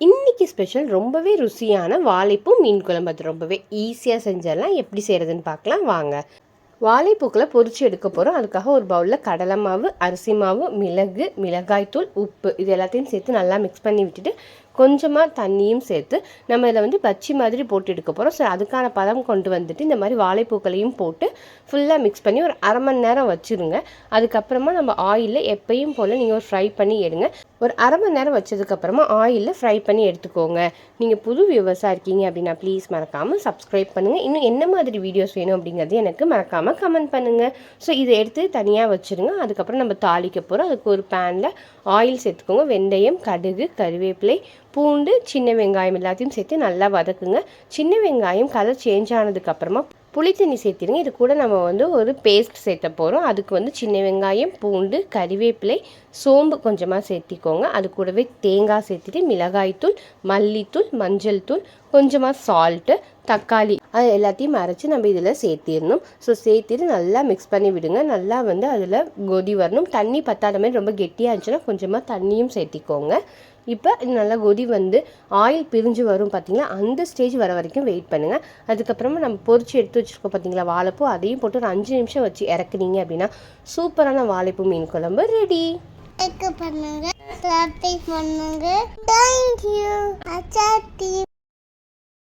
இன்னைக்கு ஸ்பெஷல் ரொம்பவே ருசியான வாழைப்பூ மீன் குழம்பு. அது ரொம்பவே ஈஸியாக செஞ்சிடலாம். எப்படி செய்கிறதுன்னு பார்க்கலாம் வாங்க. வாழைப்பூக்களை பொரிச்சு எடுக்க போகிறோம். அதுக்காக ஒரு பவுலில் கடலை மாவு, அரிசி மாவு, மிளகு, மிளகாய்த்தூள், உப்பு இது எல்லாத்தையும் சேர்த்து நல்லா மிக்ஸ் பண்ணி விட்டுட்டு கொஞ்சமாக தண்ணியும் சேர்த்து நம்ம இதை வந்து பச்சி மாதிரி போட்டு எடுக்க போகிறோம். ஸோ அதுக்கான பதம் கொண்டு வந்துட்டு இந்த மாதிரி வாழைப்பூக்களையும் போட்டு ஃபுல்லாக மிக்ஸ் பண்ணி ஒரு அரை மணி நேரம் வச்சுருங்க. அதுக்கப்புறமா நம்ம ஆயிலில் எப்பயும் போல் நீங்கள் ஒரு ஃப்ரை பண்ணி எடுங்க. ஒரு அரை மணி நேரம் வச்சதுக்கப்புறமா ஆயிலில் ஃப்ரை பண்ணி எடுத்துக்கோங்க. நீங்கள் புது வியூவர்ஸாக இருக்கீங்க அப்படின்னா ப்ளீஸ் மறக்காமல் சப்ஸ்கிரைப் பண்ணுங்கள். இன்னும் என்ன மாதிரி வீடியோஸ் வேணும் அப்படிங்கிறது எனக்கு மறக்காமல் கமெண்ட் பண்ணுங்கள். ஸோ இதை எடுத்து தனியாக வச்சுருங்க. அதுக்கப்புறம் நம்ம தாளிக்க போகிறோம். அதுக்கு ஒரு பேனில் ஆயில் சேர்த்துக்கோங்க. வெந்தயம், கடுகு, கருவேப்பிலை, பூண்டு, சின்ன வெங்காயம் எல்லாத்தையும் சேர்த்து நல்லா வதக்குங்க. சின்ன வெங்காயம் கலர் சேஞ்ச் ஆனதுக்கப்புறமா புளித்தண்ணி சேர்த்திடுங்க. இது கூட நம்ம வந்து ஒரு பேஸ்ட் சேர்த்த போகிறோம். அதுக்கு வந்து சின்ன வெங்காயம், பூண்டு, கறிவேப்பிலை, சோம்பு கொஞ்சமாக சேர்த்திக்கோங்க. அது கூடவே தேங்காய் சேர்த்துட்டு மிளகாய்த்தூள், மல்லித்தூள், மஞ்சள் தூள், கொஞ்சமாக சால்ட்டு, தக்காளி அது எல்லாத்தையும் அரைச்சி நம்ம இதில் சேர்த்திடணும். ஸோ சேர்த்துட்டு நல்லா மிக்ஸ் பண்ணி விடுங்க. நல்லா வந்து அதில் கொதி வரணும். தண்ணி பத்தாத மாதிரி ரொம்ப கெட்டியாக இருந்துச்சுன்னா கொஞ்சமாக தண்ணியும் சேர்த்திக்கோங்க. இப்போ நல்லா கொதி வந்து ஆயில் பிரிஞ்சு வரும் பார்த்தீங்களா, அந்த ஸ்டேஜ் வர வரைக்கும் வெயிட் பண்ணுங்கள். அதுக்கப்புறமா நம்ம பொரிச்சு எடுத்து வச்சுருக்கோம் பார்த்தீங்களா வாழைப்பூ, அதையும் போட்டு ஒரு 5 நிமிஷம் வச்சு இறக்குனீங்க அப்படின்னா சூப்பரான வாழைப்பூ மீன் குழம்பு ரெடி. பண்ணுங்க, தேங்க்யூ.